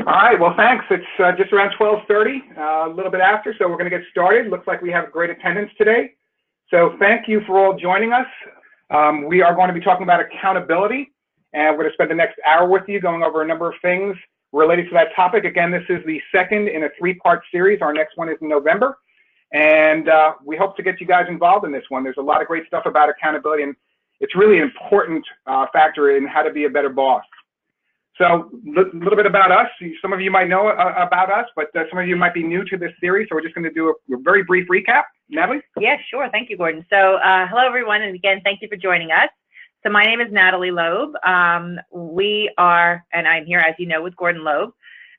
All right, well, thanks. It's just around 12:30, a little bit after, so we're going to get started. Looks like we have great attendance today. So thank you for all joining us. We are going to be talking about accountability, and we're going to spend the next hour with you going over a number of things related to that topic. Again, this is the second in a three-part series. Our next one is in November, and we hope to get you guys involved in this one. There's a lot of great stuff about accountability, and it's really an important factor in how to be a better boss. So a little bit about us. Some of you might know about us, but some of you might be new to this series, so we're just going to do a very brief recap. Natalie? Yeah, sure. Thank you, Gordon. So hello, everyone, and again, thank you for joining us. So my name is Natalie Loeb. We are, and I'm here, as you know, with Gordon Loeb,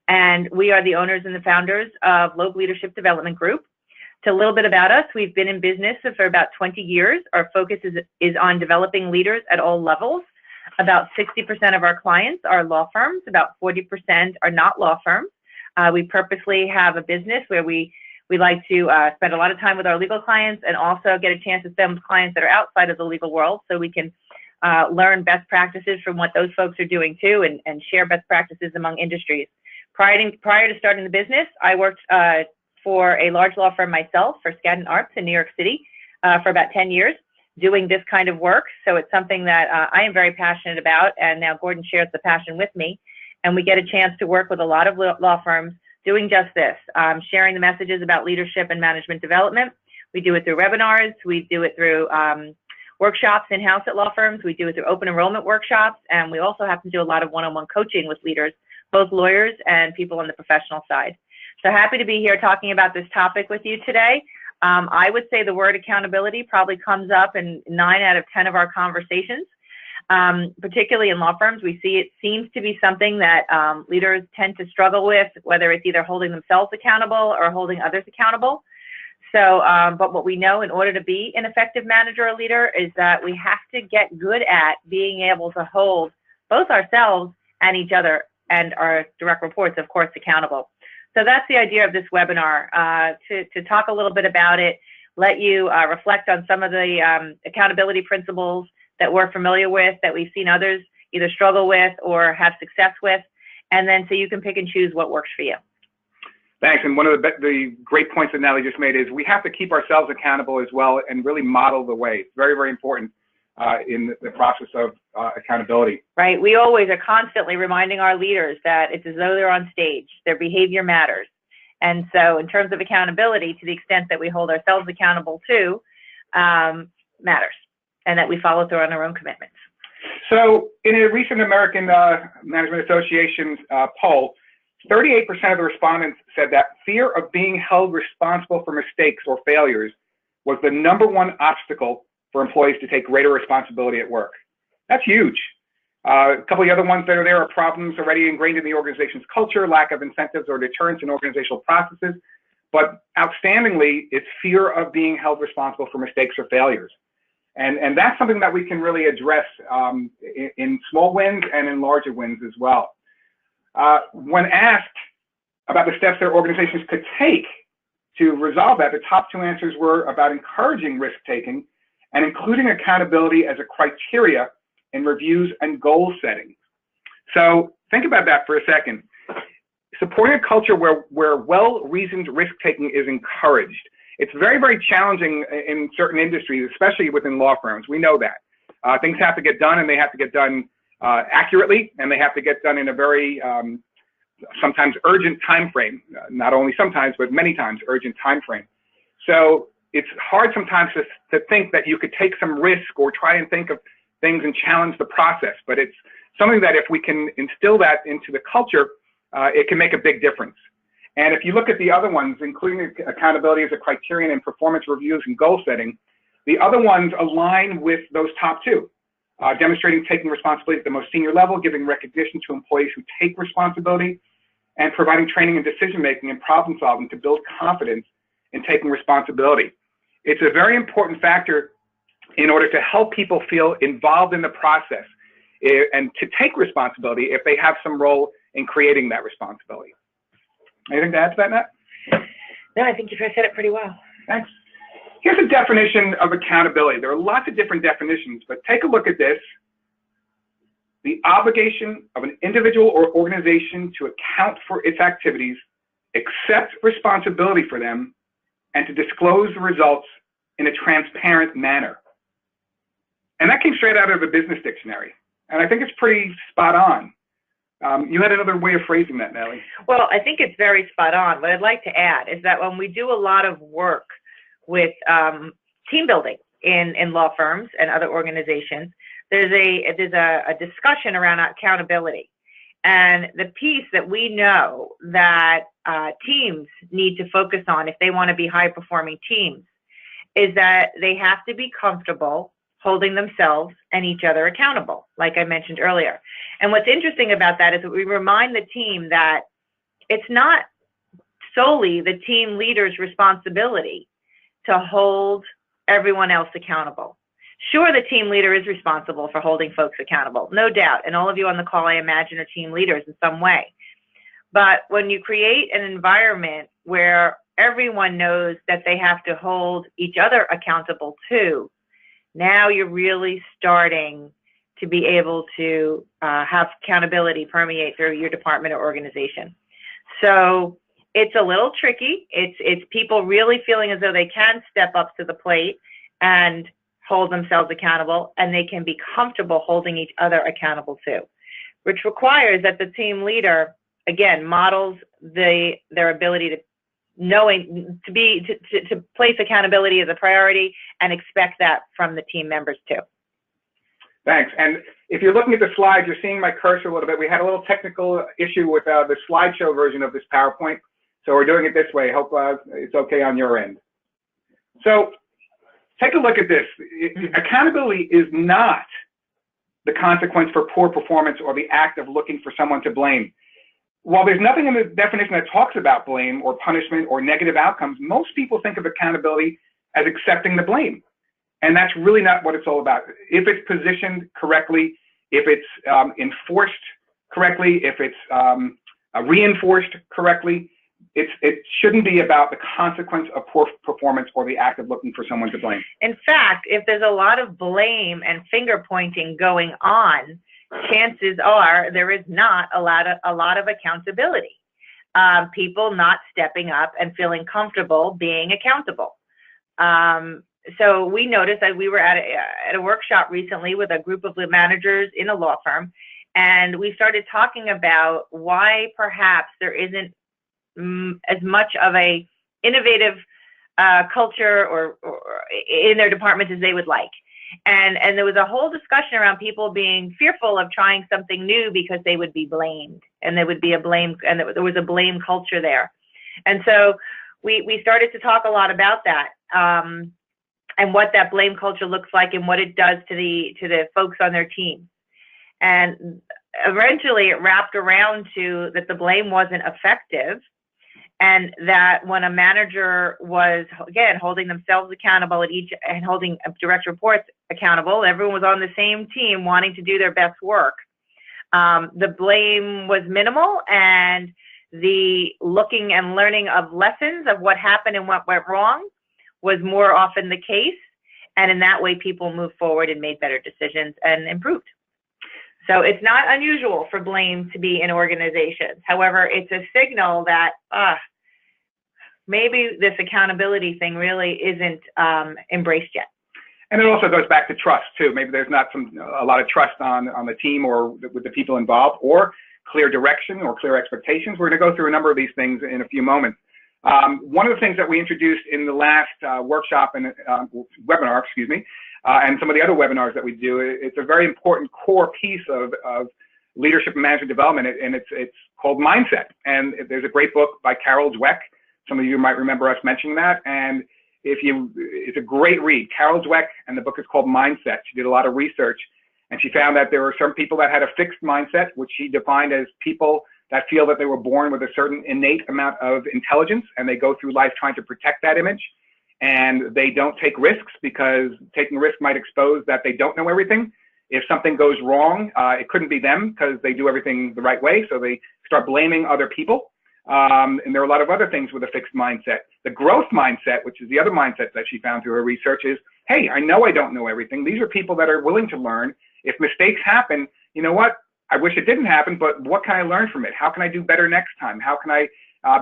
and we are the owners and the founders of Loeb Leadership Development Group. So a little bit about us. We've been in business for about 20 years. Our focus is on developing leaders at all levels. About 60% of our clients are law firms. About 40% are not law firms. We purposely have a business where we like to spend a lot of time with our legal clients and also get a chance to spend with clients that are outside of the legal world so we can learn best practices from what those folks are doing too and share best practices among industries. Prior to starting the business, I worked for a large law firm myself, for Skadden Arps in New York City for about 10 years. Doing this kind of work. So it's something that I am very passionate about, and now Gordon shares the passion with me. And we get a chance to work with a lot of law firms doing just this, sharing the messages about leadership and management development. We do it through webinars. We do it through workshops in-house at law firms. We do it through open enrollment workshops. And we also have to do a lot of one-on-one coaching with leaders, both lawyers and people on the professional side. So happy to be here talking about this topic with you today. I would say the word accountability probably comes up in 9 out of 10 of our conversations, particularly in law firms. We see it seems to be something that leaders tend to struggle with, whether it's either holding themselves accountable or holding others accountable. So, but what we know in order to be an effective manager or leader is that we have to get good at being able to hold both ourselves and each other and our direct reports, of course, accountable. So that's the idea of this webinar, to talk a little bit about it, let you reflect on some of the accountability principles that we're familiar with, that we've seen others either struggle with or have success with, and then so you can pick and choose what works for you. Thanks. And one of the great points that Natalie just made is we have to keep ourselves accountable as well and really model the way. It's very, very important in the process of accountability. Right. We always are constantly reminding our leaders that it's as though they're on stage. Their behavior matters. And so in terms of accountability, to the extent that we hold ourselves accountable to, matters, and that we follow through on our own commitments. So in a recent American Management Association poll, 38% of the respondents said that fear of being held responsible for mistakes or failures was the #1 obstacle for employees to take greater responsibility at work. That's huge. A couple of the other ones that are there are problems already ingrained in the organization's culture, lack of incentives or deterrence in organizational processes, but outstandingly, it's fear of being held responsible for mistakes or failures. And that's something that we can really address in small wins and in larger wins as well. When asked about the steps their organizations could take to resolve that, the top 2 answers were about encouraging risk-taking and including accountability as a criteria in reviews and goal setting. So think about that for a second. Supporting a culture where well-reasoned risk-taking is encouraged. It's very, very challenging in certain industries, especially within law firms. We know that. Things have to get done, and they have to get done accurately, and they have to get done in a very sometimes urgent time frame. Not only sometimes, but many times urgent time frame. So it's hard sometimes to think that you could take some risk or try and think of things and challenge the process, but it's something that if we can instill that into the culture, it can make a big difference. And if you look at the other ones, including accountability as a criterion in performance reviews and goal setting, the other ones align with those top 2, demonstrating taking responsibility at the most senior level, giving recognition to employees who take responsibility, and providing training in decision-making and problem-solving to build confidence in taking responsibility. It's a very important factor in order to help people feel involved in the process and to take responsibility if they have some role in creating that responsibility. Anything to add to that, Nat? No, I think you said it pretty well. Thanks. Here's a definition of accountability. There are lots of different definitions, but take a look at this. the obligation of an individual or organization to account for its activities, accept responsibility for them, and to disclose the results in a transparent manner. And that came straight out of the business dictionary. And I think it's pretty spot on. You had another way of phrasing that, Natalie. Well, I think it's very spot on. What I'd like to add is that when we do a lot of work with team building in law firms and other organizations, there's a discussion around accountability. And the piece that we know that teams need to focus on if they want to be high-performing teams is that they have to be comfortable holding themselves and each other accountable, like I mentioned earlier. And what's interesting about that is that we remind the team that it's not solely the team leader's responsibility to hold everyone else accountable. Sure, the team leader is responsible for holding folks accountable, no doubt. And all of you on the call, I imagine, are team leaders in some way. But when you create an environment where everyone knows that they have to hold each other accountable too, now you're really starting to be able to have accountability permeate through your department or organization. So it's a little tricky. It's people really feeling as though they can step up to the plate and hold themselves accountable, and they can be comfortable holding each other accountable too, which requires that the team leader, again, models their ability to to place accountability as a priority and expect that from the team members too. Thanks. And if you're looking at the slides, you're seeing my cursor a little bit. We had a little technical issue with the slideshow version of this PowerPoint, so we're doing it this way. Hope it's okay on your end. So take a look at this. Accountability is not the consequence for poor performance or the act of looking for someone to blame. While there's nothing in the definition that talks about blame or punishment or negative outcomes, most people think of accountability as accepting the blame. And that's really not what it's all about. If it's positioned correctly, if it's enforced correctly, if it's reinforced correctly, it shouldn't be about the consequence of poor performance or the act of looking for someone to blame. In fact, if there's a lot of blame and finger pointing going on, chances are there is not a lot of accountability. People not stepping up and feeling comfortable being accountable. So we noticed that we were at a workshop recently with a group of managers in a law firm, and we started talking about why perhaps there isn't as much of a innovative culture or in their departments as they would like. And there was a whole discussion around people being fearful of trying something new because they would be blamed, and there would be a blame, and there was a blame culture there. And so we started to talk a lot about that, and what that blame culture looks like and what it does to the folks on their team. And eventually it wrapped around to that the blame wasn't effective, and that when a manager was, again, holding themselves accountable at each and holding direct reports accountable, everyone was on the same team wanting to do their best work. The blame was minimal, and the looking and learning of lessons of what happened and what went wrong was more often the case. And in that way, people moved forward and made better decisions and improved. So it's not unusual for blame to be in organizations. However, it's a signal that maybe this accountability thing really isn't embraced yet. And it also goes back to trust too. Maybe there's not a lot of trust on the team or with the people involved, or clear direction or clear expectations. We're going to go through a number of these things in a few moments. One of the things that we introduced in the last workshop and webinar, and some of the other webinars that we do, it's a very important core piece of leadership and management development, and it's called Mindset. And there's a great book by Carol Dweck. Some of you might remember us mentioning that. And it's a great read. Carol Dweck, and the book is called Mindset. She did a lot of research, and she found that there were some people that had a fixed mindset, which she defined as people that feel that they were born with a certain innate amount of intelligence, and they go through life trying to protect that image. And they don't take risks because taking risks might expose that they don't know everything. If something goes wrong, it couldn't be them because they do everything the right way. So they start blaming other people. And there are a lot of other things with a fixed mindset. The growth mindset, which is the other mindset that she found through her research, is, hey, I know I don't know everything. These are people that are willing to learn. If mistakes happen, you know what, I wish it didn't happen, but what can I learn from it? How can I do better next time? How can I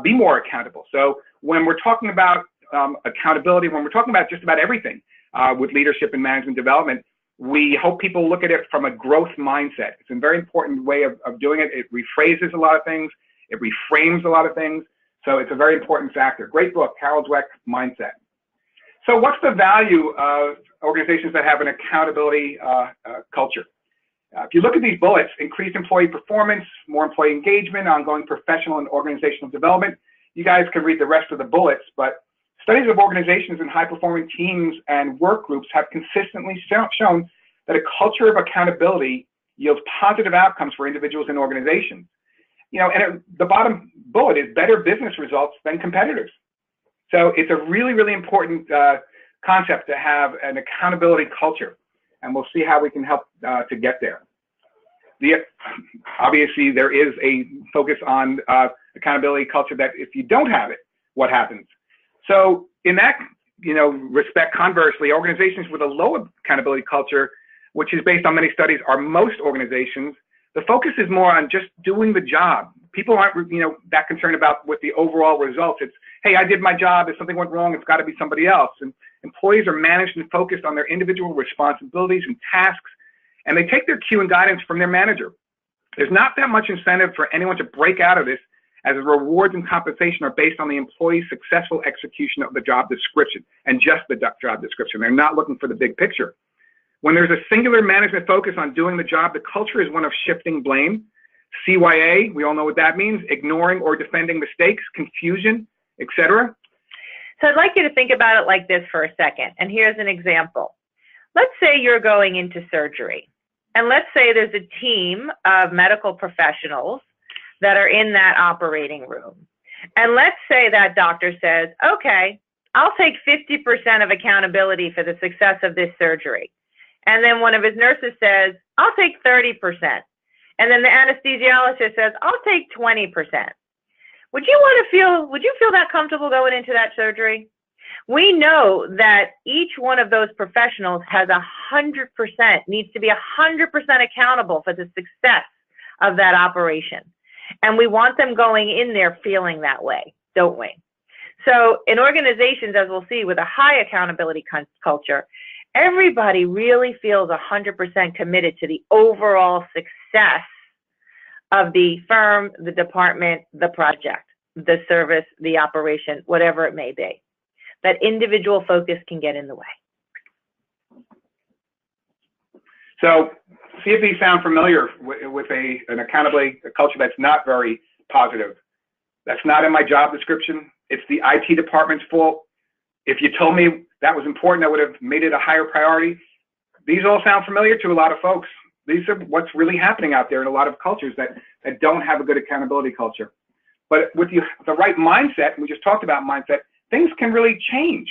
be more accountable? So when we're talking about accountability, when we're talking about just about everything with leadership and management development, we hope people look at it from a growth mindset. It's a very important way of doing it. It rephrases a lot of things. It reframes a lot of things. So it's a very important factor. Great book, Carol Dweck, Mindset. So what's the value of organizations that have an accountability culture? If you look at these bullets, increased employee performance, more employee engagement, ongoing professional and organizational development, you guys can read the rest of the bullets, but studies of organizations and high-performing teams and work groups have consistently shown that a culture of accountability yields positive outcomes for individuals and organizations. You know, and the bottom bullet is better business results than competitors. So it's a really, really important concept to have an accountability culture, and we'll see how we can help to get there. Obviously, there is a focus on accountability culture that if you don't have it, what happens? So in that respect, conversely, organizations with a low accountability culture, which is based on many studies, are most organizations. The focus is more on just doing the job. People aren't that concerned about what the overall results. It's, hey, I did my job. If something went wrong, it's got to be somebody else. And employees are managed and focused on their individual responsibilities and tasks, and they take their cue and guidance from their manager. There's not that much incentive for anyone to break out of this, as the rewards and compensation are based on the employee's successful execution of the job description and just the job description. They're not looking for the big picture. When there's a singular management focus on doing the job, the culture is one of shifting blame. CYA, we all know what that means, ignoring or defending mistakes, confusion, etc. So I'd like you to think about it like this for a second. And here's an example. Let's say you're going into surgery. And let's say there's a team of medical professionals that are in that operating room. And let's say that doctor says, okay, I'll take 50% of accountability for the success of this surgery. And then one of his nurses says, I'll take 30%. And then the anesthesiologist says, I'll take 20%. Would you feel that comfortable going into that surgery? We know that each one of those professionals has 100%, needs to be 100% accountable for the success of that operation. And we want them going in there feeling that way, don't we? So in organizations, as we'll see, with a high accountability culture, everybody really feels 100% committed to the overall success of the firm, the department, the project, the service, the operation, whatever it may be. That individual focus can get in the way. So see if these sound familiar with an accountability culture that's not very positive. That's not in my job description. It's the IT department's fault. If you told me that was important, I would have made it a higher priority. These all sound familiar to a lot of folks. These are what's really happening out there in a lot of cultures that don't have a good accountability culture. But with the right mindset, and we just talked about mindset, things can really change.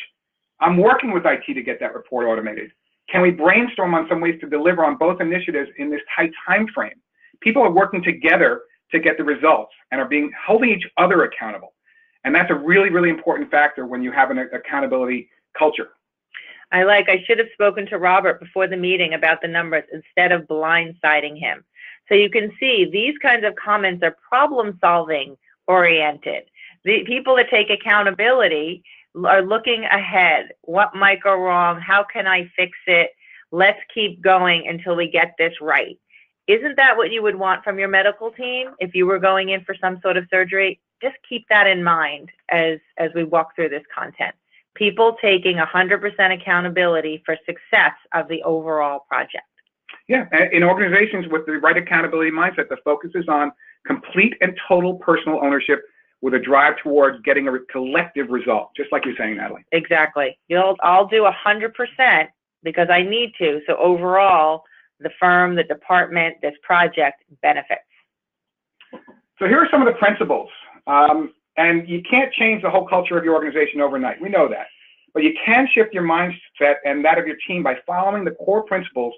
I'm working with IT to get that report automated. Can we brainstorm on some ways to deliver on both initiatives in this tight time frame? People are working together to get the results and are holding each other accountable. And that's a really, really important factor when you have an accountability culture. I should have spoken to Robert before the meeting about the numbers instead of blindsiding him. So you can see these kinds of comments are problem-solving oriented. The people that take accountability are looking ahead. What might go wrong? How can I fix it? Let's keep going until we get this right. Isn't that what you would want from your medical team if you were going in for some sort of surgery? Just keep that in mind as we walk through this content. People taking 100% accountability for success of the overall project. Yeah, in organizations with the right accountability mindset, the focus is on complete and total personal ownership with a drive towards getting a collective result, just like you're saying, Natalie. Exactly. I'll do 100% because I need to. So overall, the firm, the department, this project benefits. So here are some of the principles. And you can't change the whole culture of your organization overnight. We know that. But you can shift your mindset and that of your team by following the core principles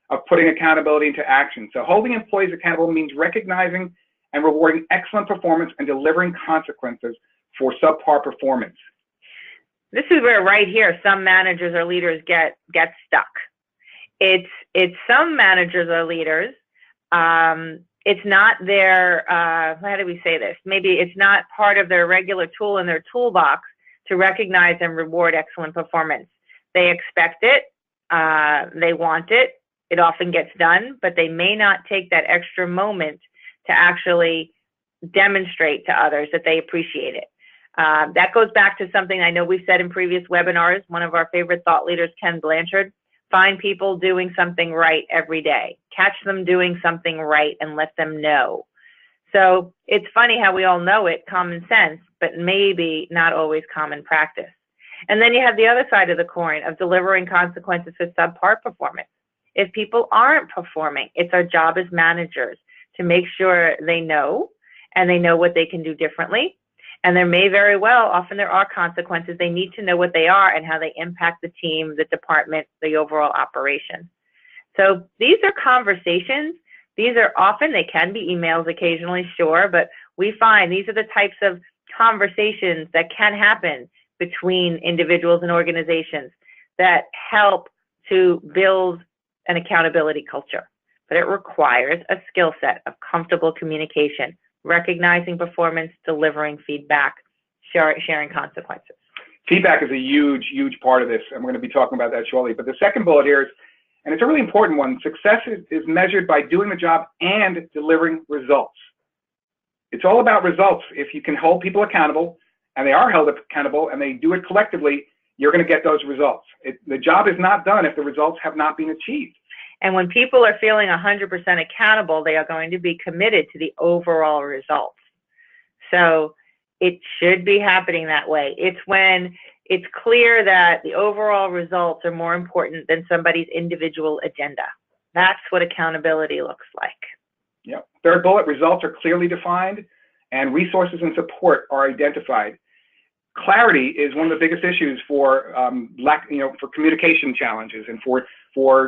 of putting accountability into action. So holding employees accountable means recognizing and rewarding excellent performance and delivering consequences for subpar performance. This is where right here some managers or leaders get stuck. It's some managers or leaders it's not their, how do we say this? Maybe it's not part of their regular tool in their toolbox to recognize and reward excellent performance. They expect it, they want it, it often gets done, but they may not take that extra moment to actually demonstrate to others that they appreciate it. That goes back to something I know we've said in previous webinars. One of our favorite thought leaders, Ken Blanchard, find people doing something right every day. Catch them doing something right and let them know. So it's funny how we all know it, common sense, but maybe not always common practice. And then you have the other side of the coin of delivering consequences for subpar performance. If people aren't performing, it's our job as managers to make sure they know, and they know what they can do differently. And there may very well, often there are consequences. They need to know what they are and how they impact the team, the department, the overall operation. So these are conversations. These are often, they can be emails occasionally, sure, but we find these are the types of conversations that can happen between individuals and organizations that help to build an accountability culture. But it requires a skill set of comfortable communication, recognizing performance, delivering feedback, sharing consequences. Feedback is a huge, huge part of this. I'm going to be talking about that shortly. But the second bullet here is, and it's a really important one, success is measured by doing the job and delivering results. It's all about results. If you can hold people accountable, and they are held accountable, and they do it collectively, you're going to get those results. The job is not done if the results have not been achieved. And when people are feeling 100% accountable, they are going to be committed to the overall results. So it should be happening that way. It's when it's clear that the overall results are more important than somebody's individual agenda. That's what accountability looks like. Yep. Third bullet, results are clearly defined and resources and support are identified. Clarity is one of the biggest issues for for communication challenges and for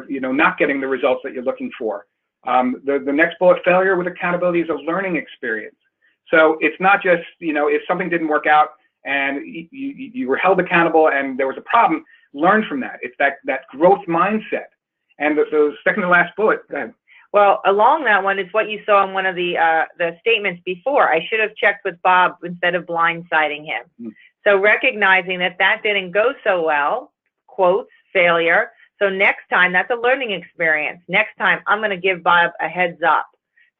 not getting the results that you're looking for. The next bullet, failure with accountability, is a learning experience. So it's not just if something didn't work out and you were held accountable and there was a problem, learn from that. It's that growth mindset. And the second to last bullet, go ahead. Well, along that one is what you saw in one of the statements before. I should have checked with Bob instead of blindsiding him. Mm. So recognizing that didn't go so well, quotes, failure. So next time, that's a learning experience. Next time, I'm going to give Bob a heads up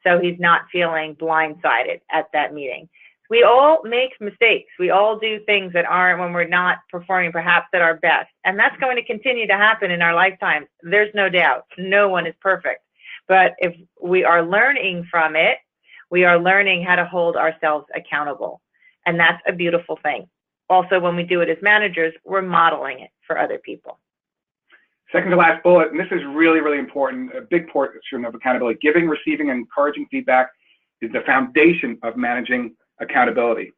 so he's not feeling blindsided at that meeting. We all make mistakes. We all do things that aren't, when we're not performing perhaps at our best. And that's going to continue to happen in our lifetime. There's no doubt. No one is perfect. But if we are learning from it, we are learning how to hold ourselves accountable. And that's a beautiful thing. Also, when we do it as managers, we're modeling it for other people. Second to last bullet, and this is really, really important, a big portion of accountability. Giving, receiving, and encouraging feedback is the foundation of managing accountability.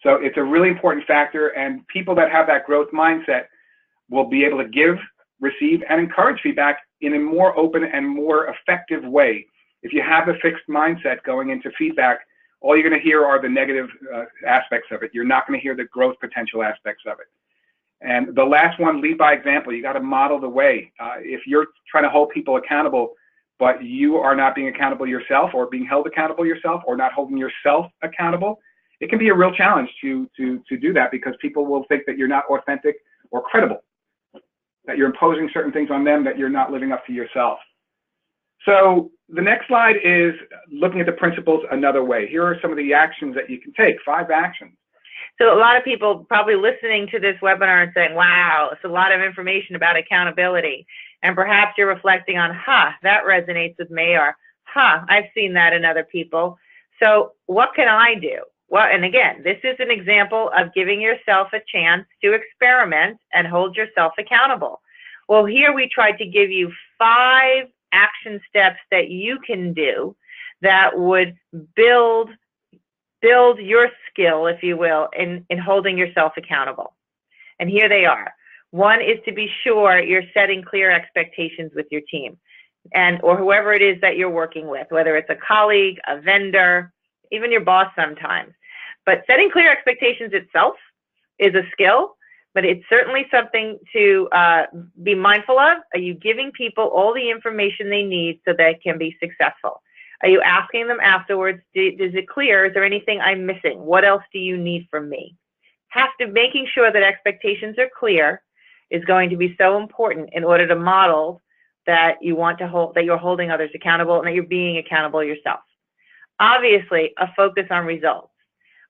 So it's a really important factor, and people that have that growth mindset will be able to give, receive, and encourage feedback in a more open and more effective way. If you have a fixed mindset going into feedback, all you're going to hear are the negative aspects of it. You're not going to hear the growth potential aspects of it. And the last one, lead by example. You got to model the way. If you're trying to hold people accountable, but you are not being accountable yourself, or being held accountable yourself, or not holding yourself accountable, it can be a real challenge to do that, because people will think that you're not authentic or credible, that you're imposing certain things on them that you're not living up to yourself. So the next slide is looking at the principles another way. Here are some of the actions that you can take, 5 actions. So a lot of people probably listening to this webinar and saying, wow, it's a lot of information about accountability. And perhaps you're reflecting on, that resonates with me, or, I've seen that in other people. So what can I do? Well, and again, this is an example of giving yourself a chance to experiment and hold yourself accountable. Well, here we tried to give you 5 action steps that you can do that would build your skill, if you will, in holding yourself accountable. And here they are. 1 is to be sure you're setting clear expectations with your team or whoever it is that you're working with, whether it's a colleague, a vendor, even your boss sometimes. But setting clear expectations itself is a skill, but it's certainly something to be mindful of. Are you giving people all the information they need so they can be successful? Are you asking them afterwards, is it clear? Is there anything I'm missing? What else do you need from me? Making sure that expectations are clear is going to be so important in order to model that you want to hold, that you're holding others accountable and that you're being accountable yourself. Obviously, a focus on results.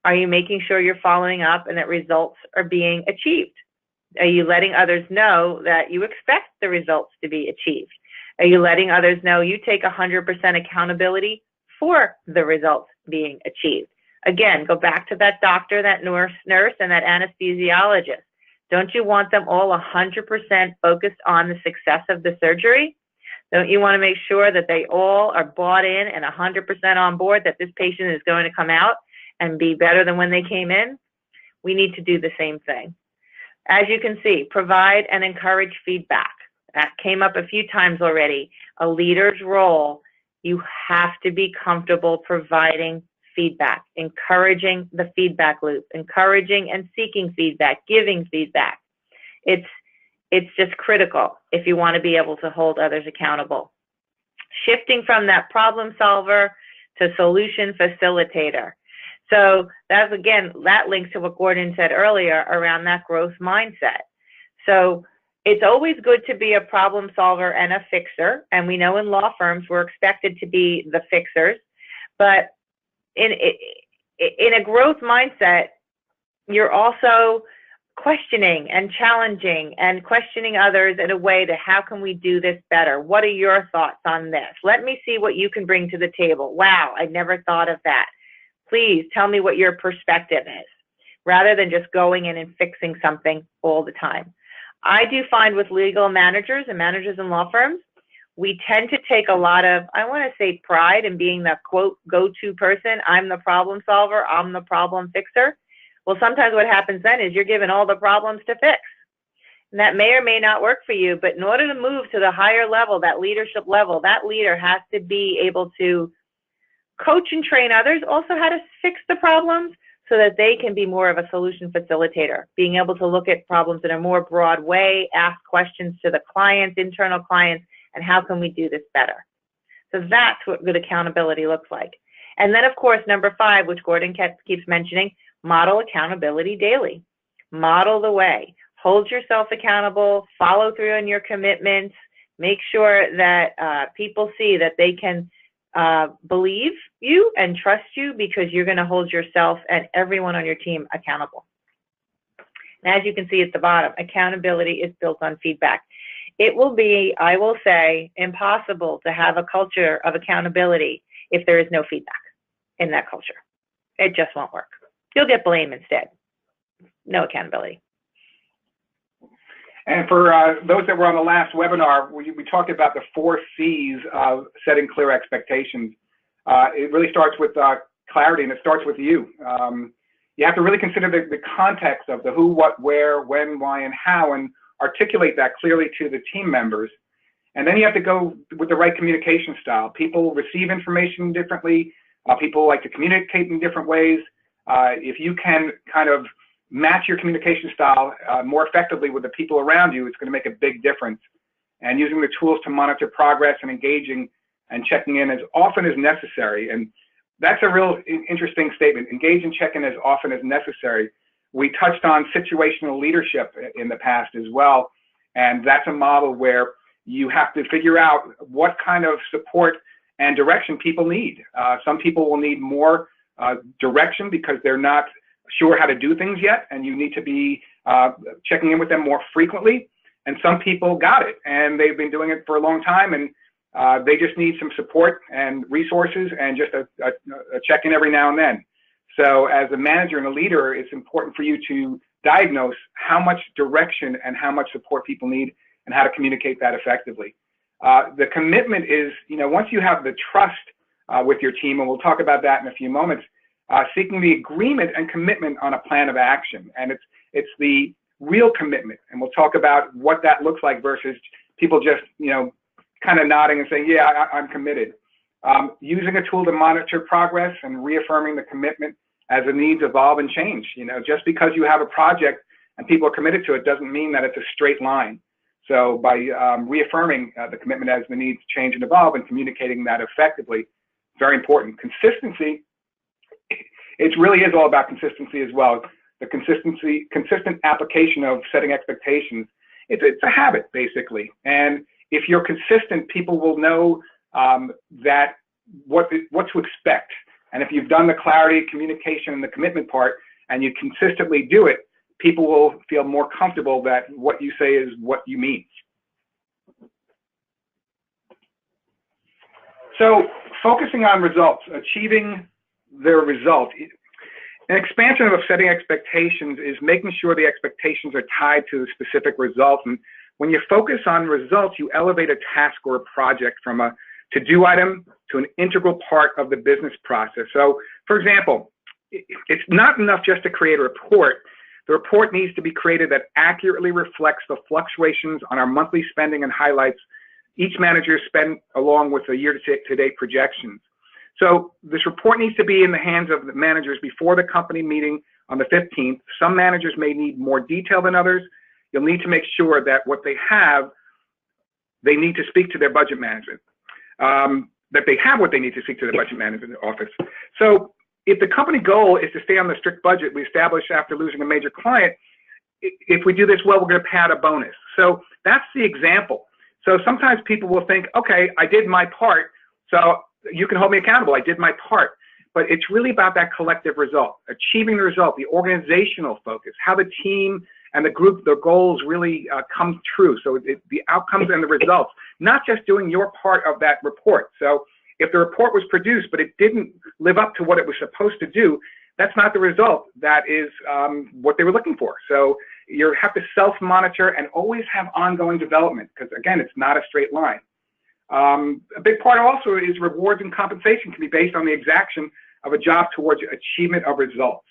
Are you making sure you're following up and that results are being achieved? Are you letting others know that you expect the results to be achieved? Are you letting others know you take 100% accountability for the results being achieved? Again, go back to that doctor, that nurse, and that anesthesiologist. Don't you want them all 100% focused on the success of the surgery? Don't you want to make sure that they all are bought in and 100% on board that this patient is going to come out and be better than when they came in? We need to do the same thing. As you can see, provide and encourage feedback. That came up a few times already. A leader's role, you have to be comfortable providing feedback, encouraging the feedback loop, encouraging and seeking feedback, giving feedback. It's just critical if you want to be able to hold others accountable. Shifting from that problem solver to solution facilitator. So that's, again, that links to what Gordon said earlier around that growth mindset. So it's always good to be a problem solver and a fixer. And we know in law firms we're expected to be the fixers. But in a growth mindset, you're also questioning and challenging and questioning others in a way to how can we do this better? What are your thoughts on this? Let me see what you can bring to the table. Wow, I never thought of that. Please tell me what your perspective is, rather than just going in and fixing something all the time. I do find with legal managers and managers in law firms, we tend to take a lot of, I want to say, pride in being the quote go-to person. I'm the problem solver, I'm the problem fixer. Well, sometimes what happens then is you're given all the problems to fix. And that may or may not work for you, but in order to move to the higher level, that leadership level, that leader has to be able to coach and train others also how to fix the problems so that they can be more of a solution facilitator, being able to look at problems in a more broad way, ask questions to the clients, internal clients, and how can we do this better? So that's what good accountability looks like. And then, of course, number 5, which Gordon keeps mentioning, model accountability daily. Model the way. Hold yourself accountable, follow through on your commitments, make sure that people see that they can believe you and trust you because you're going to hold yourself and everyone on your team accountable. And as you can see at the bottom, accountability is built on feedback. It will be, I will say, impossible to have a culture of accountability if there is no feedback in that culture. It just won't work. You'll get blame instead. No accountability. And for those that were on the last webinar, we talked about the 4 C's of setting clear expectations. It really starts with clarity, and it starts with you. You have to really consider the context of the who, what, where, when, why, and how, and articulate that clearly to the team members. And then you have to go with the right communication style. People receive information differently. People like to communicate in different ways. If you can kind of match your communication style more effectively with the people around you, it's going to make a big difference. And using the tools to monitor progress and engaging and checking in as often as necessary. And that's a real interesting statement. Engage and check in as often as necessary. We touched on situational leadership in the past as well. And that's a model where you have to figure out what kind of support and direction people need. Some people will need more direction because they're not sure how to do things yet, and you need to be checking in with them more frequently. And some people got it, and they've been doing it for a long time, and they just need some support and resources and just a check-in every now and then. So as a manager and a leader, it's important for you to diagnose how much direction and how much support people need and how to communicate that effectively. The commitment is, once you have the trust with your team, and we'll talk about that in a few moments, seeking the agreement and commitment on a plan of action. And it's the real commitment. And we'll talk about what that looks like versus people just, kind of nodding and saying, yeah, I'm committed. Using a tool to monitor progress and reaffirming the commitment as the needs evolve and change. Just because you have a project and people are committed to it doesn't mean that it's a straight line. So by reaffirming the commitment as the needs change and evolve and communicating that effectively, very important. Consistency, it really is all about consistency as well. The consistent application of setting expectations, it's a habit, basically. And if you're consistent, people will know that what to expect. And if you've done the clarity, communication, and the commitment part, and you consistently do it, people will feel more comfortable that what you say is what you mean. So focusing on results, achieving their result. An expansion of setting expectations is making sure the expectations are tied to specific results. And when you focus on results, you elevate a task or a project from a to-do item to an integral part of the business process. So, for example, it's not enough just to create a report. The report needs to be created that accurately reflects the fluctuations on our monthly spending and highlights each manager spend along with the year-to-date projections. So this report needs to be in the hands of the managers before the company meeting on the 15th. Some managers may need more detail than others. You'll need to make sure that what they have, they need to speak to their budget management, that they have what they need to speak to the budget management office. So if the company goal is to stay on the strict budget we established after losing a major client, if we do this well, we're going to pay out a bonus. So that's the example. So sometimes people will think, okay, I did my part, so you can hold me accountable. I did my part. But it's really about that collective result, achieving the result, the organizational focus, how the team and the group, their goals really come true. So the outcomes and the results, not just doing your part of that report. So if the report was produced, but it didn't live up to what it was supposed to do, that's not the result. That is what they were looking for. So you have to self-monitor and always have ongoing development because, again, it's not a straight line. A big part also is rewards and compensation can be based on the exaction of a job towards achievement of results.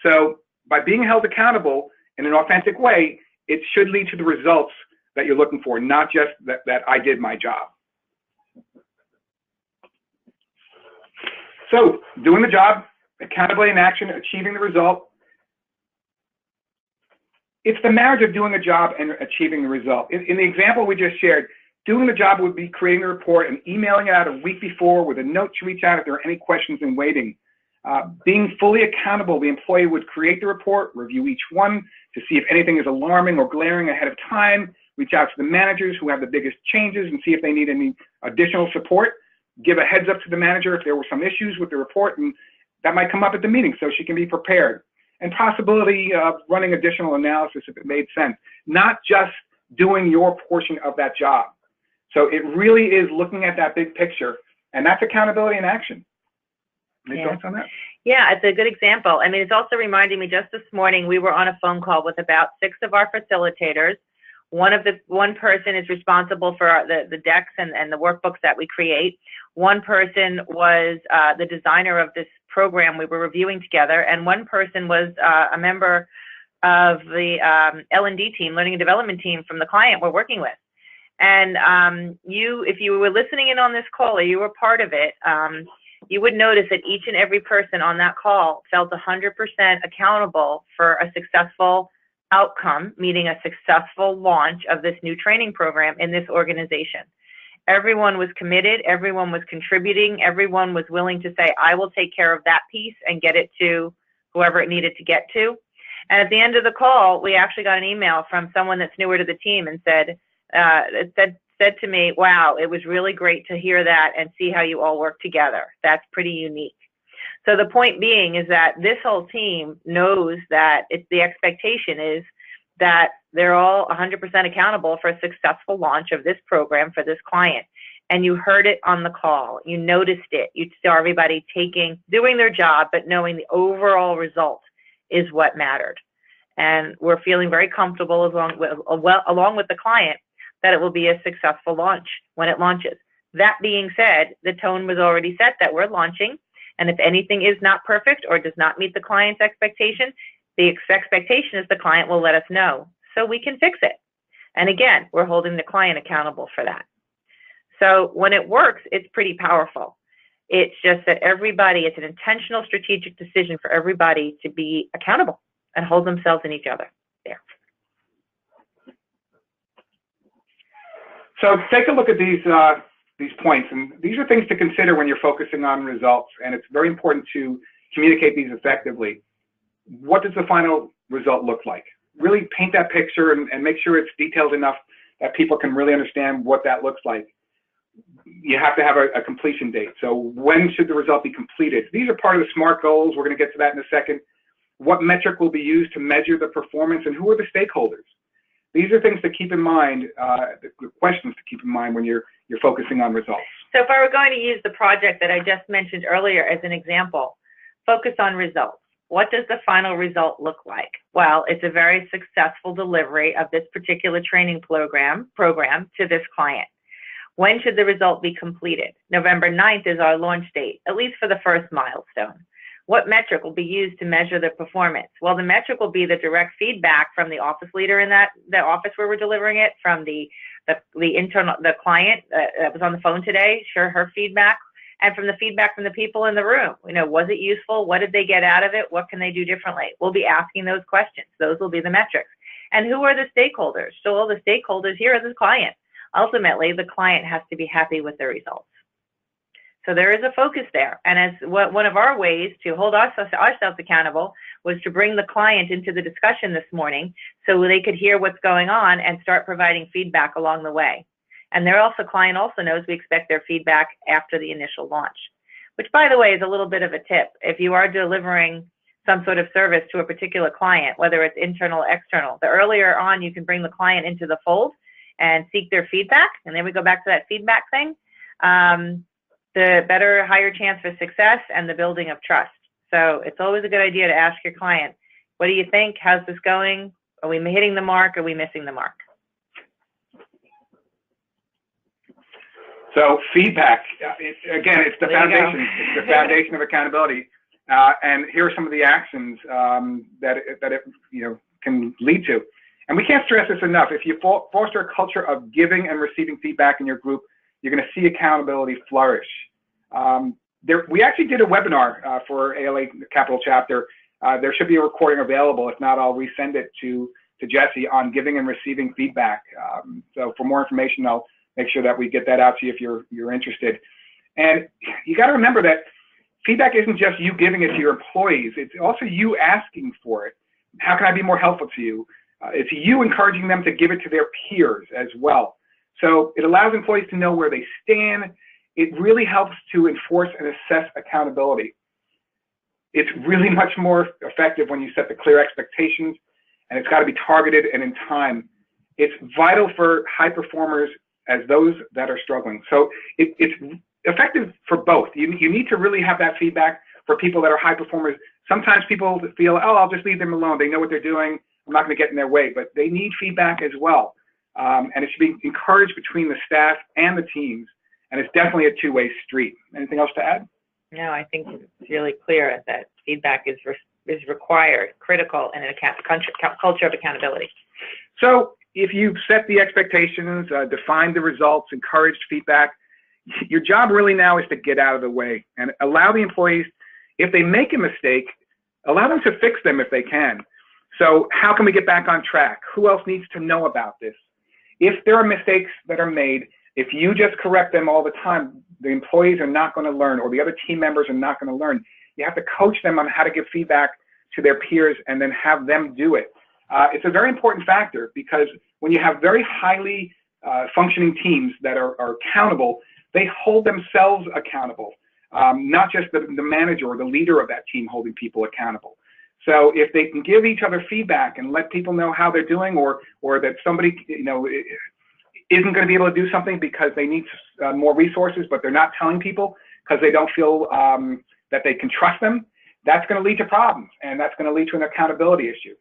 So by being held accountable in an authentic way, it should lead to the results that you're looking for, not just that I did my job. So doing the job, accountability in action, achieving the result. It's the marriage of doing a job and achieving the result. In the example we just shared, doing the job would be creating a report and emailing it out a week before with a note to reach out if there are any questions in waiting. Being fully accountable, the employee would create the report, review each one to see if anything is alarming or glaring ahead of time, reach out to the managers who have the biggest changes and see if they need any additional support, give a heads up to the manager if there were some issues with the report, and that might come up at the meeting so she can be prepared. And possibility of running additional analysis if it made sense, not just doing your portion of that job. So it really is looking at that big picture, and that's accountability in action. Any thoughts on that? Yeah, it's a good example. I mean, it's also reminding me just this morning, we were on a phone call with about 6 of our facilitators. One person is responsible for the decks and the workbooks that we create. One person was the designer of this program we were reviewing together, and one person was a member of the L&D team, learning and development team from the client we're working with. And if you were listening in on this call or you were part of it, you would notice that each and every person on that call felt 100% accountable for a successful outcome, meaning a successful launch of this new training program in this organization. Everyone was committed, everyone was contributing, everyone was willing to say, I will take care of that piece and get it to whoever it needed to get to. And at the end of the call, we actually got an email from someone that's newer to the team and said to me, wow, it was really great to hear that and see how you all work together. That's pretty unique. So the point being is that this whole team knows that the expectation is that they're all 100% accountable for a successful launch of this program for this client. And you heard it on the call. You noticed it. You saw everybody doing their job, but knowing the overall result is what mattered. And we're feeling very comfortable along with the client that it will be a successful launch when it launches. That being said, the tone was already set that we're launching. And if anything is not perfect or does not meet the client's expectation, the expectation is the client will let us know so we can fix it. And again, we're holding the client accountable for that. So when it works, it's pretty powerful. It's just that it's an intentional strategic decision for everybody to be accountable and hold themselves and each other there. So take a look at these these points, and these are things to consider when you're focusing on results, and it's very important to communicate these effectively. What does the final result look like? Really paint that picture and make sure it's detailed enough that people can really understand what that looks like. You have to have a completion date. So when should the result be completed? These are part of the SMART goals. We're going to get to that in a second. What metric will be used to measure the performance, and who are the stakeholders? These are things to keep in mind, the questions to keep in mind when you're focusing on results. So if I were going to use the project that I just mentioned earlier as an example, focus on results. What does the final result look like? Well, it's a very successful delivery of this particular training program to this client. When should the result be completed? November 9th is our launch date, at least for the first milestone. What metric will be used to measure the performance? Well, the metric will be the direct feedback from the office leader in the office where we're delivering it, from the client that was on the phone today, share her feedback, and from the feedback from the people in the room. Was it useful? What did they get out of it? What can they do differently? We'll be asking those questions. Those will be the metrics. And who are the stakeholders? So all the stakeholders here are the client. Ultimately, the client has to be happy with the results. So there is a focus there. And as one of our ways to hold ourselves accountable was to bring the client into the discussion this morning so they could hear what's going on and start providing feedback along the way. And client also knows we expect their feedback after the initial launch, which, by the way, is a little bit of a tip. If you are delivering some sort of service to a particular client, whether it's internal or external, the earlier on you can bring the client into the fold and seek their feedback, and then we go back to that feedback thing, the better, higher chance for success and the building of trust. So it's always a good idea to ask your client, what do you think? How's this going? Are we hitting the mark? Are we missing the mark? So feedback, again, it's the foundation. It's the foundation of accountability. And here are some of the actions that it can lead to. And we can't stress this enough. If you foster a culture of giving and receiving feedback in your group, you're going to see accountability flourish. We actually did a webinar for ALA Capital Chapter. There should be a recording available. If not, I'll resend it to Jesse on giving and receiving feedback. So for more information, I'll make sure that we get that out to you if you're interested. And you got to remember that feedback isn't just you giving it to your employees. It's also you asking for it. How can I be more helpful to you? It's you encouraging them to give it to their peers as well. So it allows employees to know where they stand. It really helps to enforce and assess accountability. It's really much more effective when you set the clear expectations, and it's got to be targeted and in time. It's vital for high performers as those that are struggling. So it's effective for both. You need to really have that feedback for people that are high performers. Sometimes people feel, oh, I'll just leave them alone. They know what they're doing. I'm not going to get in their way, but they need feedback as well. And it should be encouraged between the staff and the teams. And it's definitely a two-way street. Anything else to add? No, I think it's really clear that feedback is required, critical in a culture of accountability. So if you've set the expectations, defined the results, encouraged feedback, your job really now is to get out of the way and allow the employees, if they make a mistake, allow them to fix them if they can. So how can we get back on track? Who else needs to know about this? If there are mistakes that are made, if you just correct them all the time, the employees are not going to learn, or the other team members are not going to learn. You have to coach them on how to give feedback to their peers and then have them do it. It's a very important factor, because when you have very highly functioning teams that are accountable, they hold themselves accountable, not just the manager or the leader of that team holding people accountable. So if they can give each other feedback and let people know how they're doing, or that somebody isn't going to be able to do something because they need more resources, but they're not telling people because they don't feel that they can trust them, that's going to lead to problems, and that's going to lead to an accountability issue.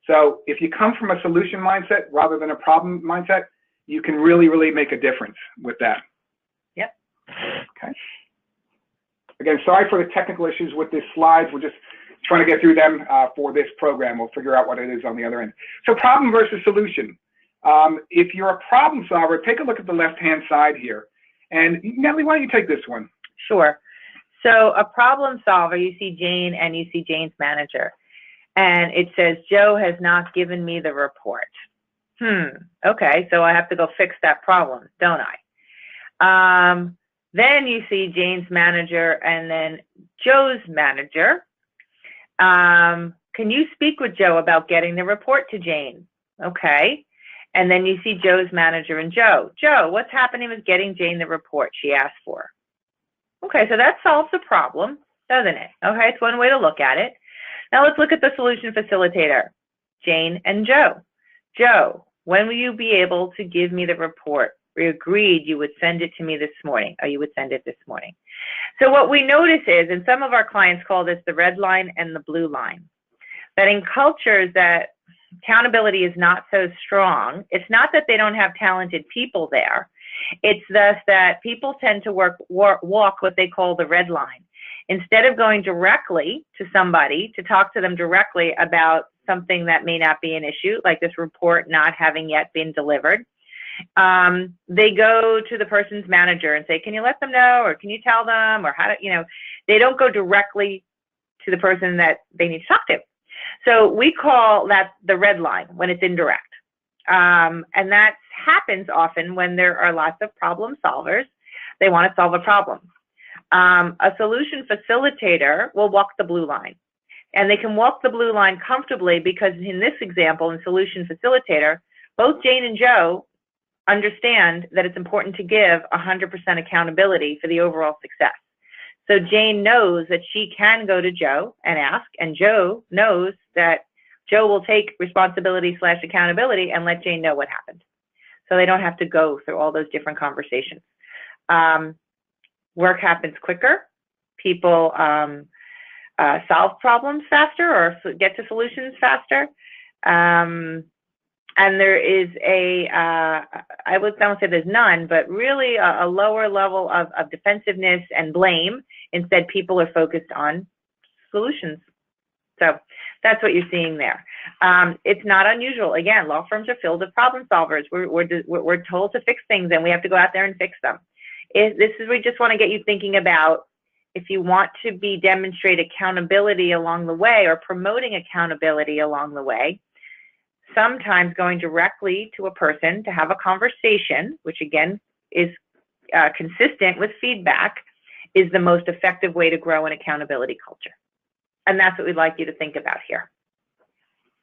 So if you come from a solution mindset rather than a problem mindset, you can really, really make a difference with that. Yep. Okay. Again, sorry for the technical issues with these slides. We're just trying to get through them for this program. We'll figure out what it is on the other end. So problem versus solution. If you're a problem solver, take a look at the left-hand side here. And Natalie, why don't you take this one? Sure. So a problem solver, you see Jane and you see Jane's manager. And it says, Joe has not given me the report. Okay, so I have to go fix that problem, don't Then you see Jane's manager and then Joe's manager. Can you speak with Joe about getting the report to Jane? Okay. And then you see Joe's manager and Joe. Joe, what's happening with getting Jane the report she asked for? Okay, so that solves the problem, doesn't it? Okay, it's one way to look at it. Now let's look at the solution facilitator, Jane and Joe. Joe, when will you be able to give me the report? We agreed you would send it to me this morning, or you would send it this morning. So what we notice is, and some of our clients call this the red line and the blue line, that in cultures that accountability is not so strong, it's not that they don't have talented people there, it's thus that people tend to walk what they call the red line. Instead of going directly to somebody to talk to them directly about something that may not be an issue, like this report not having yet been delivered, they go to the person's manager and say, can you let them know, or can you tell them, or how to, they don't go directly to the person that they need to talk to. So we call that the red line when it's indirect. And that happens often when there are lots of problem solvers. They want to solve a problem. A solution facilitator will walk the blue line. And they can walk the blue line comfortably because in this example, in solution facilitator, both Jane and Joe understand that it's important to give 100% accountability for the overall success. So Jane knows that she can go to Joe and ask, and Joe knows that Joe will take responsibility / accountability and let Jane know what happened. So they don't have to go through all those different conversations. Work happens quicker. People solve problems faster or get to solutions faster. And there is I don't say there's none, but really a lower level of defensiveness and blame. Instead, people are focused on solutions. So that's what you're seeing there. It's not unusual. Again, law firms are filled with problem solvers. We're told to fix things, and we have to go out there and fix them. We just want to get you thinking about, if you want to demonstrate accountability along the way or promoting accountability along the way, sometimes going directly to a person to have a conversation, which again is consistent with feedback, is the most effective way to grow an accountability culture. And that's what we'd like you to think about here.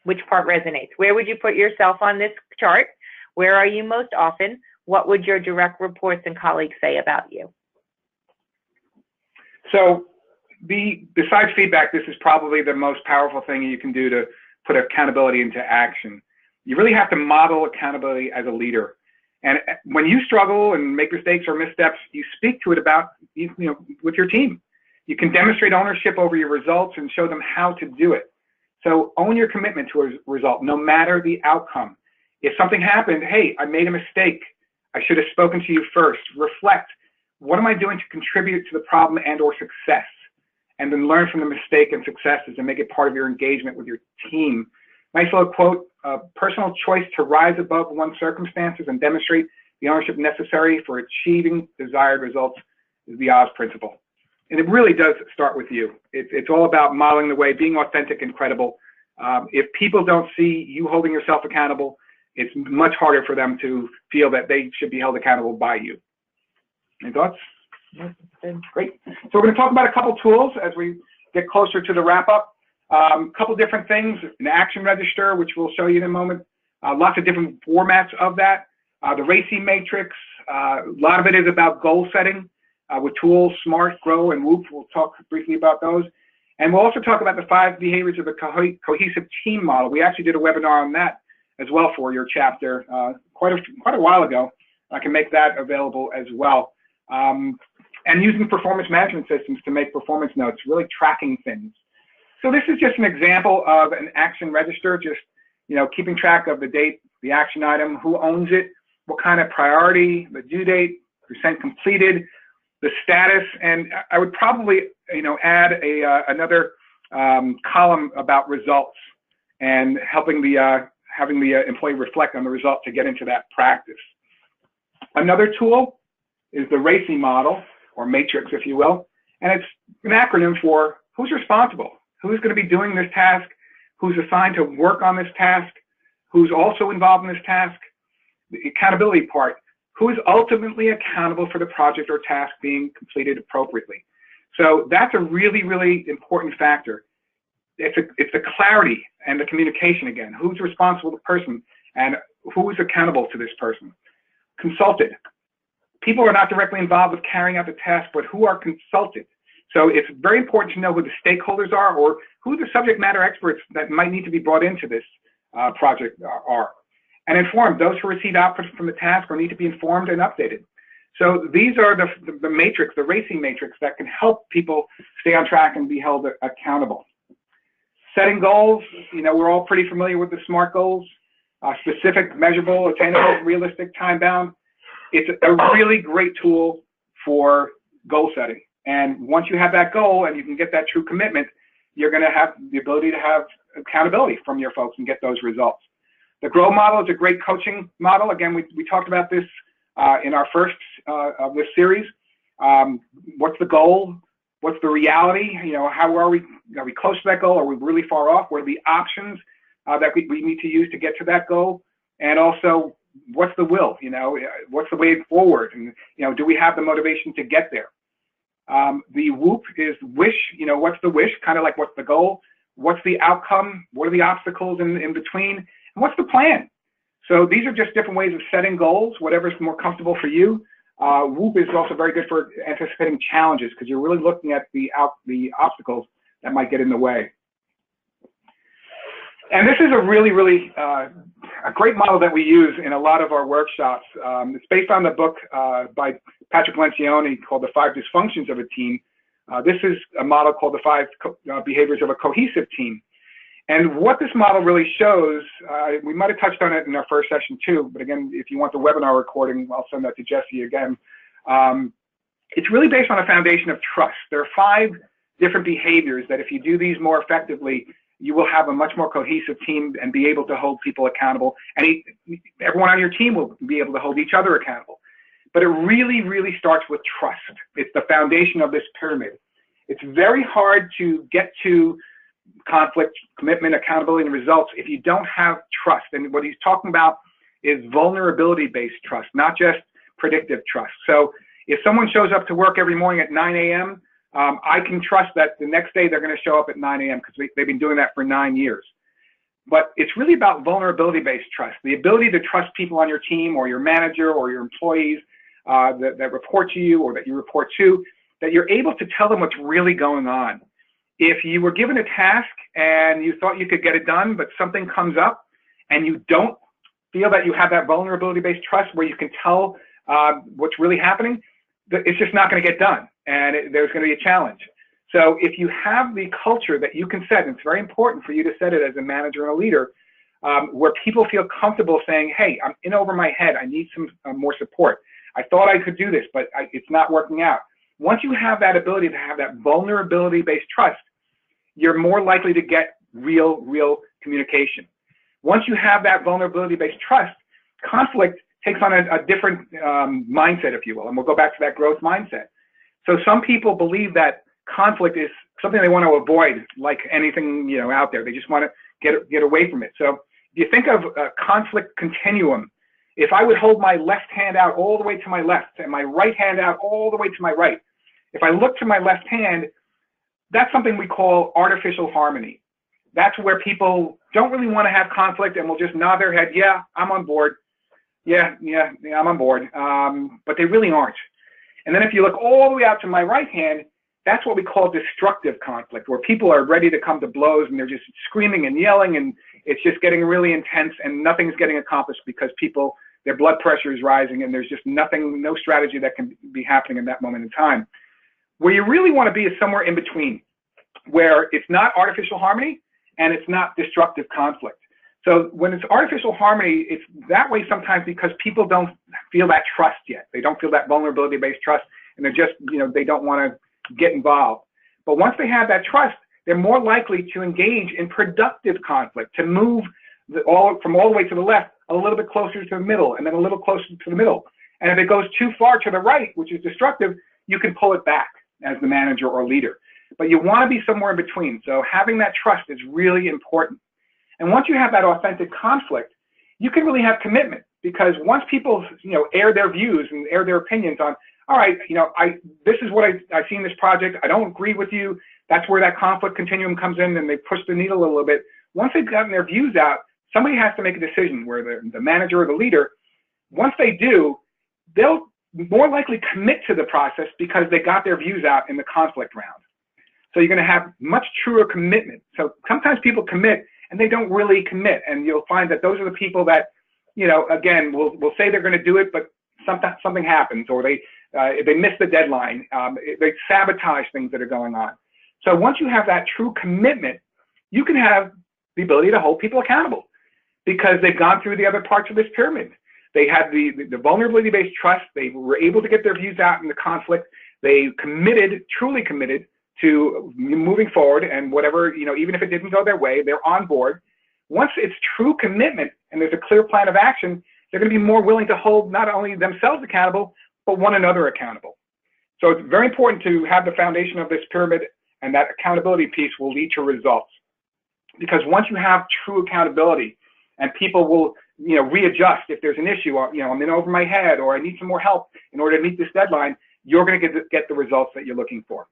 Which part resonates? Where would you put yourself on this chart? Where are you most often? What would your direct reports and colleagues say about you? So besides feedback, this is probably the most powerful thing you can do to put accountability into action. You really have to model accountability as a leader. And when you struggle and make mistakes or missteps, you speak to it with your team. You can demonstrate ownership over your results and show them how to do it. So own your commitment to a result, no matter the outcome. If something happened, hey, I made a mistake. I should have spoken to you first. Reflect, what am I doing to contribute to the problem and or success? And then learn from the mistake and successes and make it part of your engagement with your team. Nice little quote, personal choice to rise above one's circumstances and demonstrate the ownership necessary for achieving desired results is the Oz principle. And it really does start with you. It's all about modeling the way, being authentic and credible. If people don't see you holding yourself accountable, it's much harder for them to feel that they should be held accountable by you. Any thoughts? Great. So we're going to talk about a couple tools as we get closer to the wrap up. A couple different things, an action register, which we'll show you in a moment. Lots of different formats of that. The RACI matrix, a lot of it is about goal setting with tools, SMART, GROW, and WHOOP. We'll talk briefly about those. And we'll also talk about the 5 behaviors of a cohesive team model. We actually did a webinar on that as well for your chapter quite a while ago. I can make that available as well. And using performance management systems to make performance notes, really tracking things. So this is just an example of an action register, just keeping track of the date, the action item, who owns it, what kind of priority, the due date, percent completed, the status, and I would probably add another column about results and having the employee reflect on the result to get into that practice. Another tool is the RACI model, or matrix, if you will, and it's an acronym for who's responsible, who's going to be doing this task, who's assigned to work on this task, who's also involved in this task, the accountability part, who is ultimately accountable for the project or task being completed appropriately. So that's a really, really important factor. It's the clarity and the communication again. Who's responsible to the person and who is accountable to this person? Consulted. People are not directly involved with carrying out the task, but who are consulted. So it's very important to know who the stakeholders are or who the subject matter experts that might need to be brought into this project are. And informed. Those who receive output from the task or need to be informed and updated. So these are the matrix, the racing matrix that can help people stay on track and be held accountable. Setting goals, you know, we're all pretty familiar with the SMART goals. Specific, measurable, attainable, realistic, time-bound. It's a really great tool for goal setting. And once you have that goal and you can get that true commitment, you're going to have the ability to have accountability from your folks and get those results. The GROW model is a great coaching model. Again, we talked about this in our first of this series. What's the goal? What's the reality? You know, how are we close to that goal? Are we really far off? What are the options that we need to use to get to that goal? And also, what's the will? You know, what's the way forward? And, you know, do we have the motivation to get there? The WHOOP is wish. You know, what's the wish? Kind of like what's the goal? What's the outcome? What are the obstacles in between? And what's the plan? So these are just different ways of setting goals, whatever's more comfortable for you. WHOOP is also very good for anticipating challenges because you're really looking at the obstacles that might get in the way. And this is a really, really a great model that we use in a lot of our workshops. It's based on the book by Patrick Lencioni called The 5 Dysfunctions of a Team. This is a model called The 5 Behaviors of a Cohesive Team. And what this model really shows, we might have touched on it in our first session too, but again, if you want the webinar recording, I'll send that to Jesse again. It's really based on a foundation of trust. There are 5 different behaviors that if you do these more effectively, you will have a much more cohesive team and be able to hold people accountable. And everyone on your team will be able to hold each other accountable. But it really, really starts with trust. It's the foundation of this pyramid. It's very hard to get to conflict, commitment, accountability, and results if you don't have trust. And what he's talking about is vulnerability-based trust, not just predictive trust. So if someone shows up to work every morning at 9 a.m., I can trust that the next day they're going to show up at 9 a.m. because they've been doing that for 9 years. But it's really about vulnerability-based trust, the ability to trust people on your team or your manager or your employees that report to you or that you report to, that you're able to tell them what's really going on. If you were given a task and you thought you could get it done, but something comes up and you don't feel that you have that vulnerability-based trust where you can tell what's really happening, it's just not going to get done, and there's going to be a challenge. So if you have the culture that you can set, and it's very important for you to set it as a manager and a leader, where people feel comfortable saying, hey, I'm in over my head, I need some more support. I thought I could do this, but it's not working out. Once you have that ability to have that vulnerability-based trust, you're more likely to get real communication. Once you have that vulnerability-based trust, conflict takes on a different mindset, if you will, and we'll go back to that growth mindset. So some people believe that conflict is something they want to avoid, like anything out there. They just want to get away from it. So if you think of a conflict continuum, if I would hold my left hand out all the way to my left and my right hand out all the way to my right, if I look to my left hand, that's something we call artificial harmony. That's where people don't really want to have conflict and will just nod their head, yeah, I'm on board. Yeah, I'm on board. But they really aren't. And then if you look all the way out to my right hand, that's what we call destructive conflict, where people are ready to come to blows and they're just screaming and yelling and it's just getting really intense and nothing's getting accomplished because their blood pressure is rising and there's just no strategy that can be happening in that moment in time. Where you really want to be is somewhere in between, where it's not artificial harmony and it's not destructive conflict. So when it's artificial harmony, it's that way sometimes because people don't feel that trust yet. They don't feel that vulnerability-based trust, and they're just, they don't want to get involved. But once they have that trust, they're more likely to engage in productive conflict, to move from all the way to the left, a little bit closer to the middle, and then a little closer to the middle. And if it goes too far to the right, which is destructive, you can pull it back as the manager or leader. But you want to be somewhere in between. So having that trust is really important. And once you have that authentic conflict, you can really have commitment because once people, air their views and air their opinions on, all right, this is what I see in this project. I don't agree with you. That's where that conflict continuum comes in, and they push the needle a little bit. Once they've gotten their views out, somebody has to make a decision, where the manager or the leader, once they do, they'll more likely commit to the process because they got their views out in the conflict round. So you're going to have much truer commitment. So sometimes people commit and they don't really commit, and you'll find that those are the people that, again, will say they're going to do it, but something happens, or they miss the deadline. They sabotage things that are going on. So once you have that true commitment, you can have the ability to hold people accountable because they've gone through the other parts of this pyramid. They had the vulnerability-based trust. They were able to get their views out in the conflict. They truly committed to moving forward, and whatever, even if it didn't go their way, they're on board. Once it's true commitment and there's a clear plan of action, they're going to be more willing to hold not only themselves accountable, but one another accountable. So it's very important to have the foundation of this pyramid, and that accountability piece will lead to results. Because once you have true accountability, and people will, readjust if there's an issue, or, I'm in over my head, or I need some more help in order to meet this deadline, you're going to get the results that you're looking for.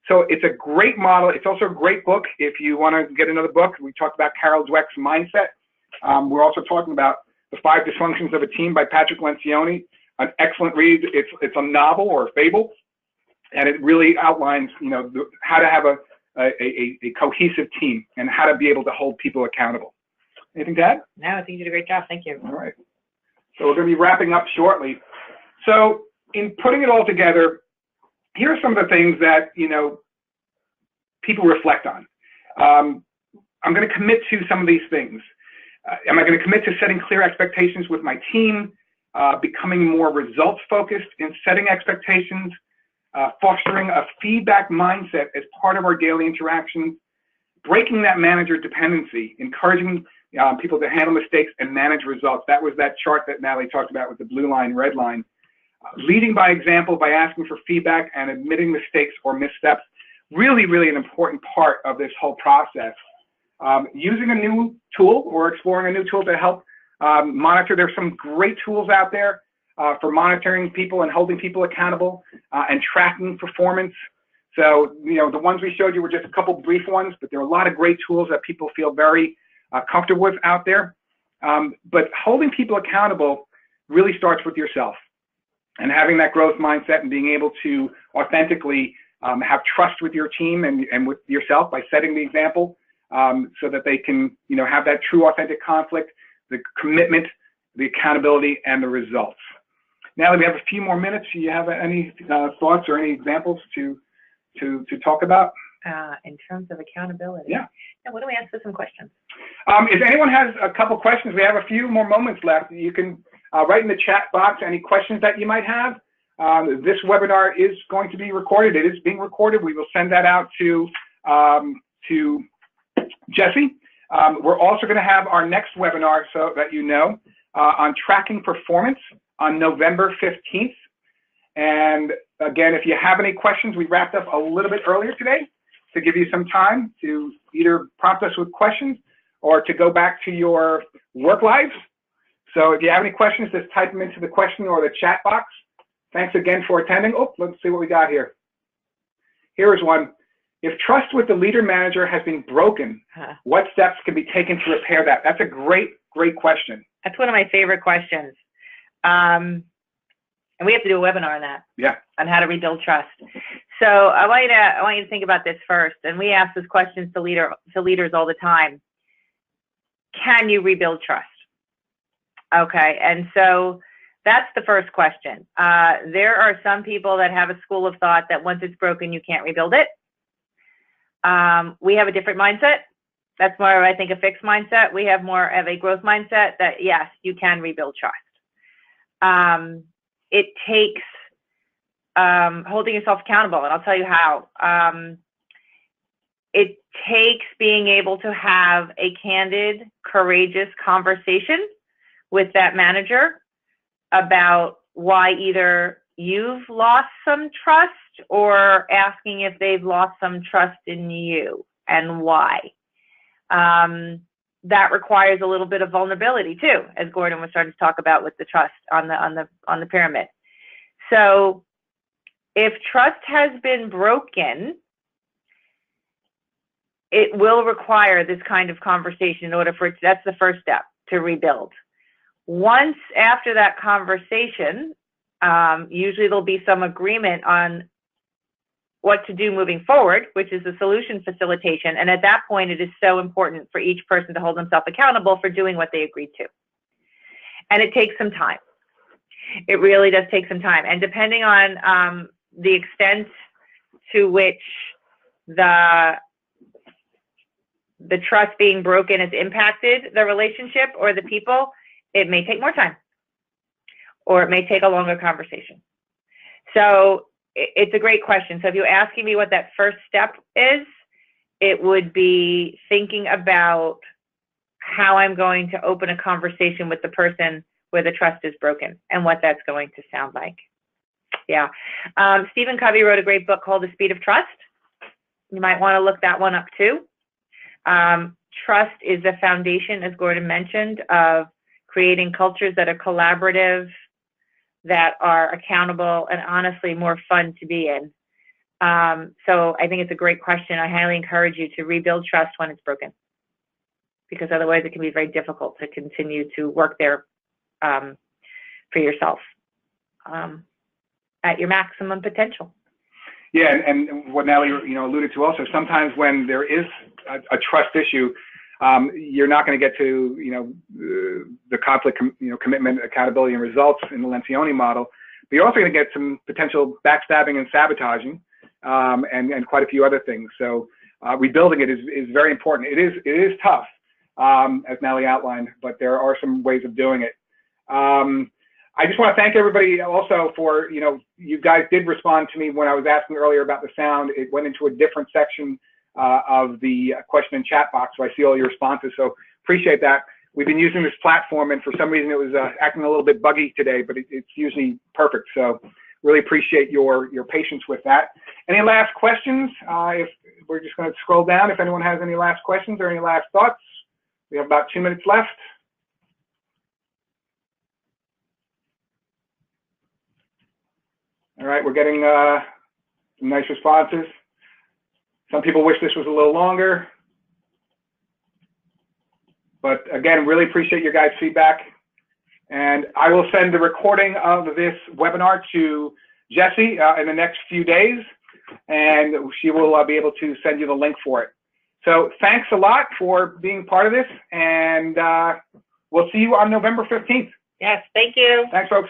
So it's a great model. It's also a great book. If you want to get another book, we talked about Carol Dweck's Mindset. We're also talking about The 5 Dysfunctions of a Team by Patrick Lencioni. An excellent read. It's a novel or a fable, and it really outlines, how to have a cohesive team and how to be able to hold people accountable. Anything to add? No, I think you did a great job. Thank you. All right. So we're going to be wrapping up shortly. So in putting it all together, here are some of the things that, people reflect on. I'm going to commit to some of these things. Am I going to commit to setting clear expectations with my team, becoming more results focused in setting expectations, fostering a feedback mindset as part of our daily interactions, breaking that manager dependency, encouraging people to handle mistakes and manage results. That was that chart that Natalie talked about with the blue line, red line. Leading by example by asking for feedback and admitting mistakes or missteps. Really, really an important part of this whole process. Using a new tool or exploring a new tool to help monitor. There's some great tools out there for monitoring people and holding people accountable and tracking performance. So, the ones we showed you were just a couple brief ones, but there are a lot of great tools that people feel very comfortable with out there. But holding people accountable really starts with yourself, and having that growth mindset and being able to authentically have trust with your team and with yourself by setting the example so that they can, have that true authentic conflict, the commitment, the accountability, and the results. Now that we have a few more minutes, do you have any thoughts or any examples to talk about? In terms of accountability. Yeah. Now, why don't we answer some questions? If anyone has a couple questions, we have a few more moments left. You can write in the chat box any questions that you might have. This webinar is going to be recorded. It is being recorded. We will send that out to Jesse. We're also going to have our next webinar, so that on tracking performance on November 15th. And again, if you have any questions, we wrapped up a little bit earlier today to give you some time to either prompt us with questions or to go back to your work lives. So if you have any questions, just type them into the question or the chat box. Thanks again for attending. Oh, let's see what we got here. Here is one. If trust with the leader manager has been broken, what steps can be taken to repair that? That's a great, great question. That's one of my favorite questions. And we have to do a webinar on that. Yeah. On how to rebuild trust. So I want you to think about this first. And we ask this question to leaders all the time. Can you rebuild trust? Okay. And so that's the first question. There are some people that have a school of thought that once it's broken, you can't rebuild it. We have a different mindset. That's more of, I think, a fixed mindset. We have more of a growth mindset that, yes, you can rebuild trust. It takes holding yourself accountable, and I'll tell you how. It takes being able to have a candid, courageous conversation with that manager about why either you've lost some trust or asking if they've lost some trust in you and why. that requires a little bit of vulnerability too, as Gordon was starting to talk about with the trust on the pyramid. So if trust has been broken, it will require this kind of conversation in order for it, that's the first step to rebuild. Once after that conversation, usually there'll be some agreement on what to do moving forward, which is the solution facilitation. And at that point, it is so important for each person to hold themselves accountable for doing what they agreed to. And it takes some time. It really does take some time. And depending on the extent to which the trust being broken has impacted the relationship or the people, it may take more time, or it may take a longer conversation. So it's a great question. So if you're asking me what that first step is, it would be thinking about how I'm going to open a conversation with the person where the trust is broken and what that's going to sound like. Yeah. Stephen Covey wrote a great book called The Speed of Trust. You might want to look that one up too. Trust is the foundation, as Gordon mentioned, of creating cultures that are collaborative, that are accountable, and honestly more fun to be in. So I think it's a great question. I highly encourage you to rebuild trust when it's broken, because otherwise it can be very difficult to continue to work there for yourself at your maximum potential. Yeah, and what Natalie alluded to also, sometimes when there is a trust issue, you're not going to get to the conflict, commitment, accountability, and results in the Lencioni model. But you're also going to get some potential backstabbing and sabotaging, and quite a few other things. So rebuilding it is very important. It is tough, as Natalie outlined, but there are some ways of doing it. I just want to thank everybody also for, you guys did respond to me when I was asking earlier about the sound. It went into a different section of the question and chat box, so I see all your responses, so appreciate that. We've been using this platform, and for some reason it was acting a little bit buggy today, but it's usually perfect, so really appreciate your patience with that. Any last questions? If we're just going to scroll down, if anyone has any last questions or any last thoughts. We have about 2 minutes left. All right, we're getting some nice responses. Some people wish this was a little longer. But again, really appreciate your guys' feedback. And I will send the recording of this webinar to Jessie in the next few days, and she will be able to send you the link for it. So thanks a lot for being part of this, and we'll see you on November 15th. Yes, thank you. Thanks, folks.